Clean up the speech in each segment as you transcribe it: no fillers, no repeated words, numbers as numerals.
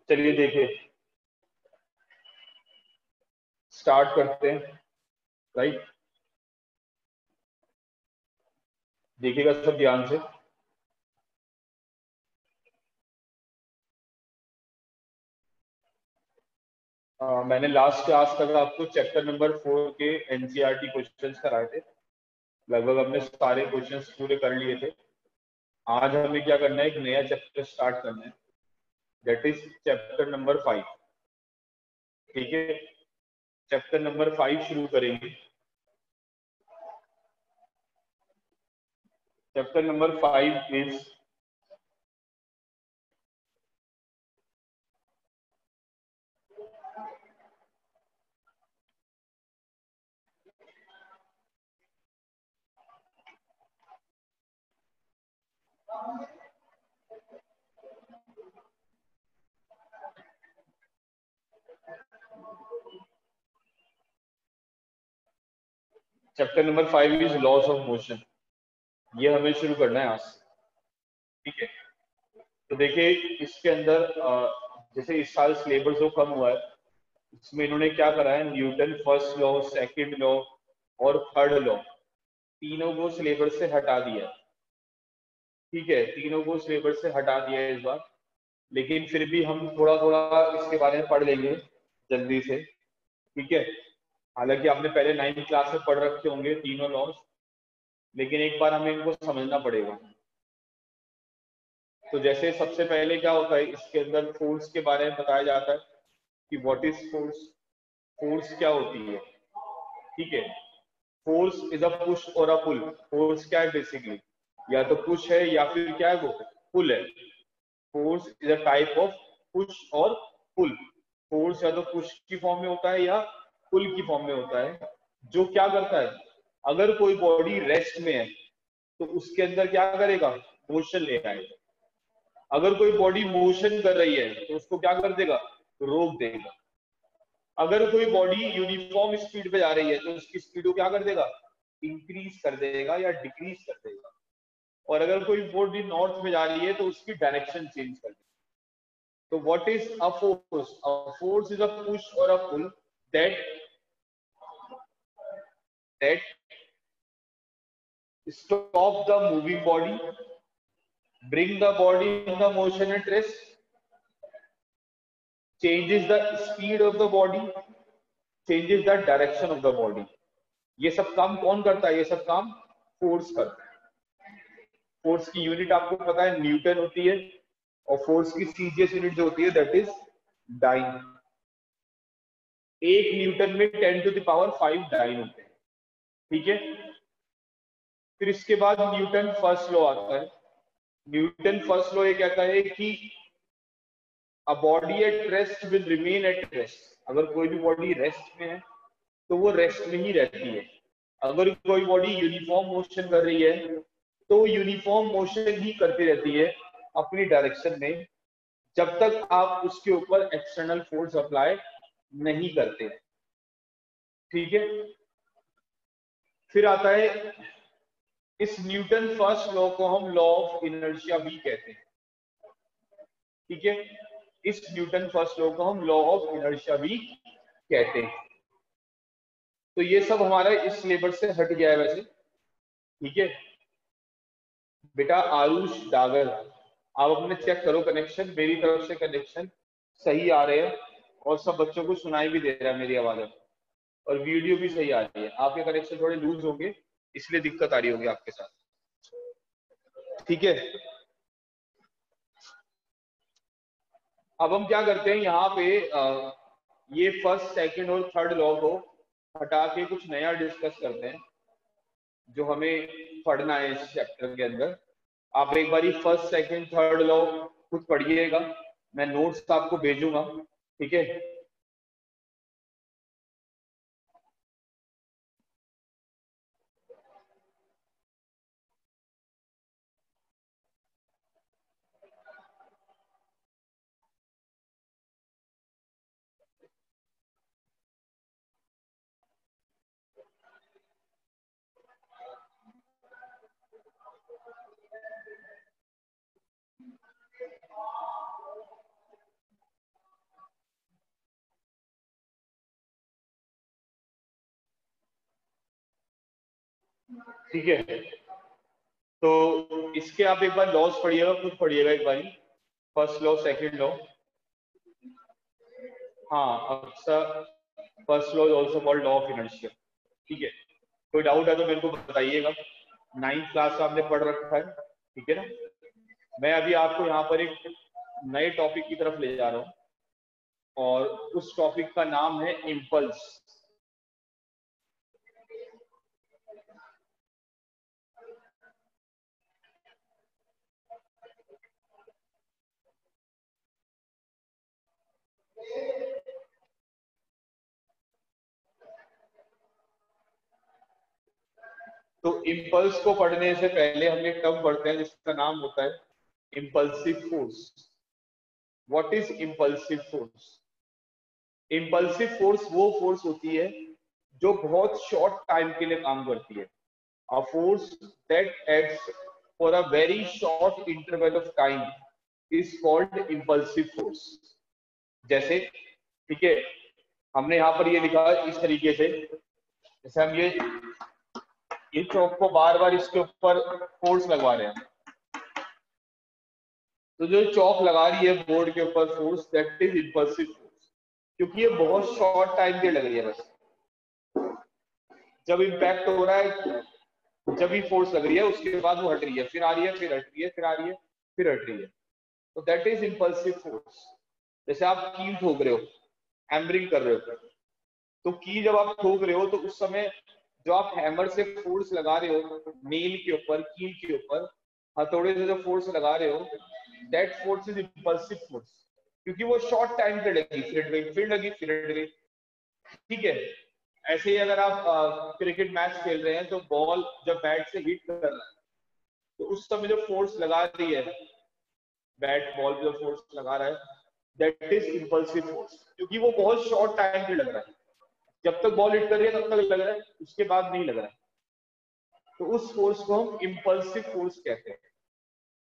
चलिए देखिए, स्टार्ट करते हैं। राइट, देखिएगा सब ध्यान से। मैंने लास्ट क्लास तक आपको चैप्टर नंबर 4 के एनसीईआरटी क्वेश्चंस कराए थे। लगभग हमने सारे क्वेश्चंस पूरे कर लिए थे। आज हमें क्या करना है, एक नया चैप्टर स्टार्ट करना है, दैट इज चैप्टर नंबर 5। ठीक है, चैप्टर नंबर 5 शुरू करेंगे। Chapter number 5 is chapter number 5 is loss of motion. ये हमें शुरू करना है आज से। ठीक है, तो देखिए इसके अंदर जैसे इस साल सिलेबस जो कम हुआ है, इसमें इन्होंने क्या करा है, Newton first law, second law और थर्ड लॉ, तीनों को सिलेबस से हटा दिया। ठीक है, तीनों को सिलेबस से हटा दिया है इस बार, लेकिन फिर भी हम थोड़ा थोड़ा इसके बारे में पढ़ लेंगे जल्दी से। ठीक है, हालांकि आपने पहले 9th क्लास में पढ़ रखे होंगे तीनों लॉज, लेकिन एक बार हमें इनको समझना पड़ेगा। तो जैसे सबसे पहले क्या होता है, इसके अंदर फोर्स के बारे में बताया जाता है कि व्हाट इज फोर्स, फोर्स क्या होती है। ठीक है, फोर्स इज अ पुश और अ पुल। फोर्स क्या है बेसिकली, या तो पुश है या फिर क्या है वो पुल है। Force is a type of push और पुल। फोर्स या तो पुश की फॉर्म में होता है या पुल की फॉर्म में होता है। जो क्या करता है, अगर कोई बॉडी रेस्ट में है तो उसके अंदर क्या करेगा, मोशन ले आएगा। अगर कोई बॉडी मोशन कर रही है तो उसको क्या कर देगा, रोक देगा। अगर कोई बॉडी यूनिफॉर्म स्पीड पे जा रही है तो उसकी स्पीड को क्या कर देगा, इंक्रीज कर देगा या डिक्रीज कर देगा। और अगर कोई बॉडी नॉर्थ में जा रही है तो उसकी डायरेक्शन चेंज कर देगा। तो what is a force, a force is a push और a pull that that stop the moving body, bring the body in the motion at rest, changes the speed of the body, changes the direction of the body। ये सब काम कौन करता है, ये सब काम फोर्स करता है। फोर्स की यूनिट आपको पता है न्यूटन होती है, और फोर्स की सीजीएस यूनिट जो होती है दैट इज डाइन। एक न्यूटन में 10⁵ डाइन होते हैं। ठीक है, फिर इसके बाद न्यूटन फर्स्ट लॉ आता है। न्यूटन फर्स्ट लॉ ये कहता है कि a body at rest will remain at rest. अगर कोई भी बॉडी रेस्ट में है तो वो रेस्ट में ही रहती है। अगर कोई बॉडी यूनिफॉर्म मोशन कर रही है तो यूनिफॉर्म मोशन ही करती रहती है अपनी डायरेक्शन में, जब तक आप उसके ऊपर एक्सटर्नल फोर्स अप्लाई नहीं करते। ठीक है, फिर आता है इस न्यूटन फर्स्ट लॉ को हम लॉ ऑफ इनर्शिया भी कहते हैं। ठीक है, इस न्यूटन फर्स्ट लॉ को हम लॉ ऑफ इनर्शिया भी कहते हैं। तो ये सब हमारा इस सिलेबस से हट गया है वैसे। ठीक है बेटा, आयुष डागर, आप अपने चेक करो कनेक्शन, मेरी तरफ से कनेक्शन सही आ रहे हैं और सब बच्चों को सुनाई भी दे रहा है मेरी आवाज, और वीडियो भी सही आ रही है। आपके कनेक्शन थोड़े लूज होंगे इसलिए दिक्कत आ रही होगी आपके साथ। ठीक है, अब हम क्या करते हैं यहाँ पे ये फर्स्ट सेकंड और थर्ड लॉ को हटा के कुछ नया डिस्कस करते हैं जो हमें पढ़ना है इस चैप्टर के अंदर। आप एक बार फर्स्ट सेकंड थर्ड लॉ खुद पढ़िएगा, मैं नोट्स आपको भेजूंगा। ठीक है, ठीक है, तो इसके आप एक बार लॉस पढ़िएगा, खुद पढ़िएगा एक बार, फर्स्ट लॉ सेकंड लॉ। हाँ, अक्सर first law is also called law of inertia. ठीक है, कोई डाउट है तो मेरे को बताइएगा, 9th क्लास का आपने पढ़ रखा है, ठीक है ना। मैं अभी आपको यहाँ पर एक नए टॉपिक की तरफ ले जा रहा हूँ, और उस टॉपिक का नाम है इम्पल्स। तो इम्पल्स को पढ़ने से पहले हम एक टर्म पढ़ते हैं जिसका नाम होता है impulsive force. What is impulsive force? Impulsive force वो फोर्स होती है जो बहुत शॉर्ट टाइम के लिए काम करती है। A force that acts for a very short interval of time is called impulsive force. जैसे, ठीक है, हमने यहाँ पर ये लिखा है इस तरीके से, जैसे हम ये चौक को बार बार इसके ऊपर फोर्स लगवा रहे हैं, तो जो चौक लगा रही है बोर्ड के ऊपर force, that is impulsive force, क्योंकि ये बहुत शॉर्ट टाइम के लग रही है। बस जब इम्पैक्ट हो रहा है, जब भी फोर्स लग रही है, उसके बाद वो हट रही है, फिर आ रही है, फिर हट रही है, फिर आ रही है, फिर हट रही है, तो दैट इज इम्पल्सिव फोर्स। जैसे आप कील ठोक रहे हो, हैमरिंग कर रहे हो, तो की जब आप ठोक रहे हो तो उस समय जो आप हैमर से फोर्स लगा रहे हो, नेल के ऊपर, कील के ऊपर हथौड़े से जो फोर्स लगा रहे हो, that force is impulsive force, क्योंकि वो शॉर्ट टाइम पे लगी, फिर हट गई, फिर लगी, फिर हट गई। ठीक है, ऐसे ही अगर आप क्रिकेट मैच खेल रहे हैं तो बॉल जब बैट से हिट कर रहा है, तो उस समय जो फोर्स लगा रही है, बैट बॉल जो फोर्स लगा रहा है, दैट इज इम्पल्सिव फोर्स, क्योंकि वो बहुत शॉर्ट टाइम पे लग रहा है। जब तक बॉल हिट कर रही है तब तक लग रहा है, उसके बाद नहीं लग रहा है, तो उस फोर्स को हम इम्पल्सिव फोर्स कहते हैं।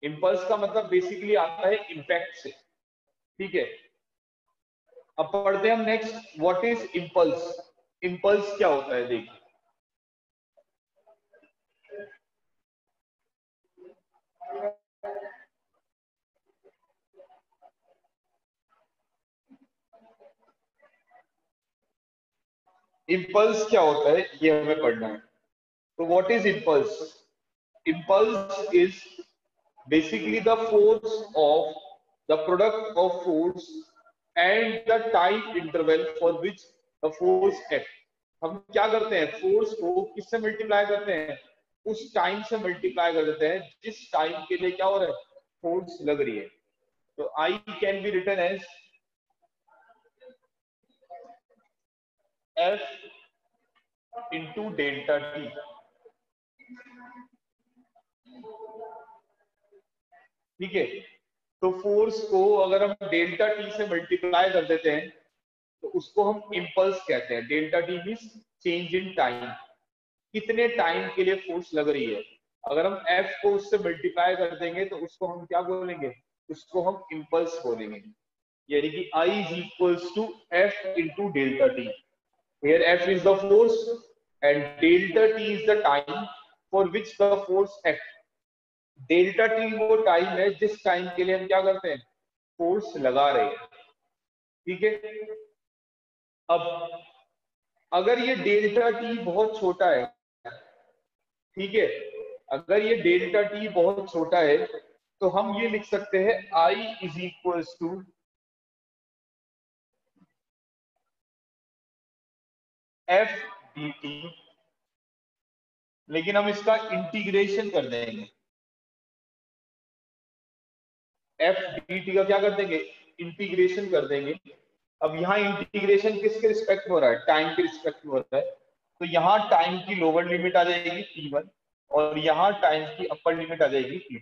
इम्पल्स का मतलब बेसिकली आता है इम्पैक्ट से। ठीक है, अब पढ़ते हैं हम next, what is impulse. Impulse क्या होता है, देखिए, इम्पल्स क्या होता है ये हमें पढ़ना है। तो what is impulse? Impulse is basically the force of the product of force and the time interval for which the force act। हम क्या करते हैं, फोर्स को किससे मल्टीप्लाई करते हैं, उस टाइम से मल्टीप्लाई कर देते हैं जिस टाइम के लिए क्या हो रहा है, फोर्स लग रही है। तो I can be written as f into delta t. ठीक है, तो फोर्स को अगर हम डेल्टा टी से मल्टीप्लाई कर देते हैं तो उसको हम इम्पल्स कहते हैं। Delta T means change in time, कितने टाइम के लिए फोर्स लग रही है। अगर हम एफ को उससे मल्टीप्लाई कर देंगे तो उसको हम क्या बोलेंगे, उसको हम इम्पल्स बोलेंगे। यानी कि I is equals to F into delta T. Here F is the force and delta T is the time for which the force acts। Delta T वो टाइम है जिस टाइम के लिए हम क्या करते हैं, फोर्स लगा रहे हैं। ठीक है, अब अगर ये डेल्टा टी बहुत छोटा है, ठीक है, अगर ये डेल्टा टी बहुत छोटा है तो हम ये लिख सकते हैं I is equals to F D T, लेकिन हम इसका इंटीग्रेशन कर देंगे। एफ डी टी का क्या कर देंगे, इंटीग्रेशन कर देंगे। अब यहाँ इंटीग्रेशन किसके रिस्पेक्ट में हो रहा है, टाइम के रिस्पेक्ट में हो रहा है, तो यहाँ टाइम की लोअर लिमिट आ जाएगी t1 और यहाँ टाइम की अपर लिमिट आ जाएगी t2।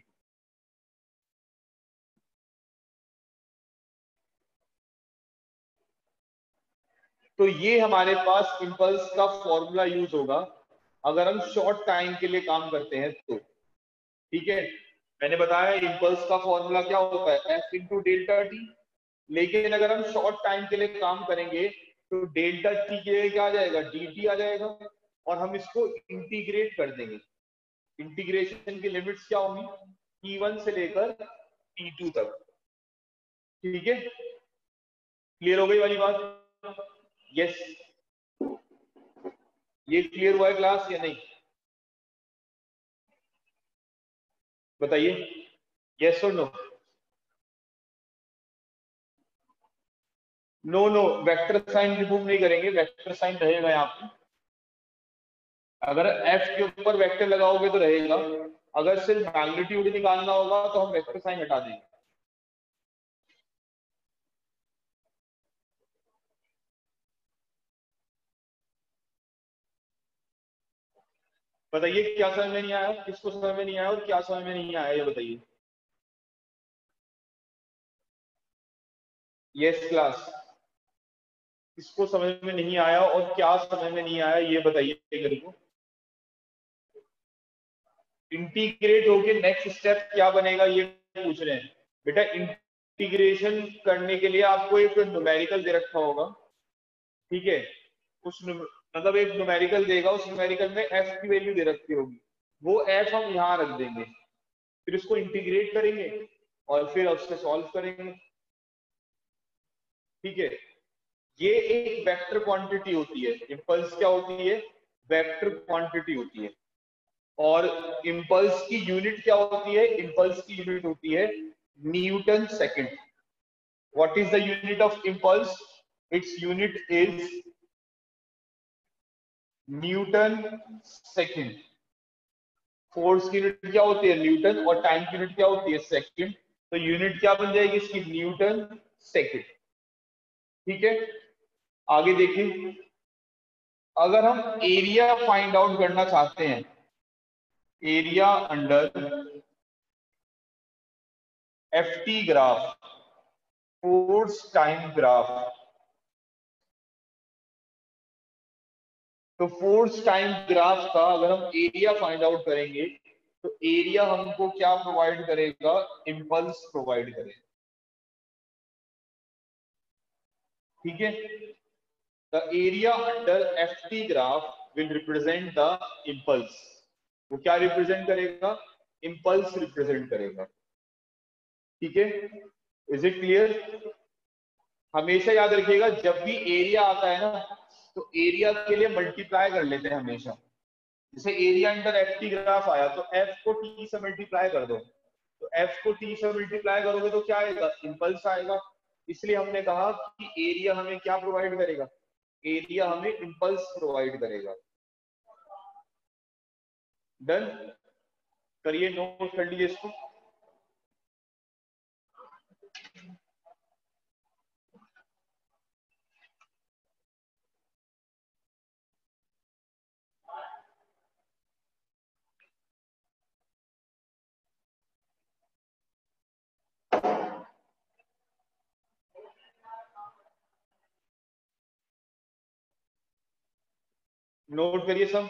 तो ये हमारे पास इम्पल्स का फॉर्मूला यूज होगा अगर हम शॉर्ट टाइम के लिए काम करते हैं तो। ठीक है, मैंने बताया इम्पल्स का फॉर्मूला क्या होता है, एफ इंटू डेल्टा टी। लेकिन अगर हम शॉर्ट टाइम के लिए काम करेंगे तो डेल्टा टी के लिए क्या आ जाएगा, डी टी आ जाएगा, और हम इसको इंटीग्रेट कर देंगे। इंटीग्रेशन की लिमिट्स क्या होंगी, T1 से लेकर T2 तक। ठीक है, क्लियर हो गई वाली बात? यस, ये क्लियर हुआ है क्लास या नहीं, बताइए, यस और no? No no, vector sign remove नहीं करेंगे, वेक्टर साइन रहेगा यहाँ पे। अगर एफ के ऊपर वेक्टर लगाओगे तो रहेगा, अगर सिर्फ मैग्नीट्यूड निकालना होगा तो हम वेक्टर साइन हटा देंगे। बताइए क्या समझ में नहीं आया, किसको समझ में नहीं आया और क्या समझ में नहीं आया, ये बताइए। यस क्लास, किसको समझ में नहीं आया और क्या समझ में नहीं आया ये बताइए मेरे को। इंटीग्रेट होके नेक्स्ट स्टेप क्या बनेगा ये पूछ रहे हैं। बेटा इंटीग्रेशन करने के लिए आपको एक न्यूमेरिकल दे रखा होगा, ठीक है, मतलब एक न्यूमेरिकल देगा, उस न्यूमेरिकल में एफ की वैल्यू दे रखी होगी, वो एफ हम यहाँ रख देंगे, फिर उसको इंटीग्रेट करेंगे और फिर उससे सॉल्व करेंगे। ठीक है, ये एक वेक्टर क्वांटिटी होती है, इंपल्स क्या होती है, वेक्टर क्वांटिटी होती है। और इंपल्स की यूनिट क्या होती है, इंपल्स की यूनिट होती है Newton second. What is the unit of impulse, its unit is Newton second. Force की यूनिट क्या होती है, न्यूटन, और टाइम की यूनिट क्या होती है, सेकंड। तो यूनिट क्या बन जाएगी इसकी, न्यूटन सेकंड। ठीक है, आगे देखिए, अगर हम एरिया फाइंड आउट करना चाहते हैं, area under FT graph, force time graph, तो फोर्स टाइम ग्राफ का अगर हम एरिया फाइंड आउट करेंगे तो एरिया हमको क्या प्रोवाइड करेगा, इंपल्स प्रोवाइड करेगा। ठीक है, the area under FT graph will represent the impulse. वो क्या रिप्रेजेंट करेगा, इंपल्स रिप्रेजेंट करेगा। ठीक है, इज इट क्लियर? हमेशा याद रखिएगा जब भी एरिया आता है ना, तो एरिया के लिए मल्टीप्लाई कर लेते हैं हमेशा। जैसे area under F T graph आया तो एफ को टी से मल्टीप्लाई कर दो, तो एफ को टी से मल्टीप्लाई करोगे तो क्या आएगा, इंपल्स आएगा। इसलिए हमने कहा कि एरिया हमें क्या प्रोवाइड करेगा, एरिया हमें इंपल्स प्रोवाइड करेगा। डन, करिए, नोट कर लीजिए इसको। नोट करिए सब।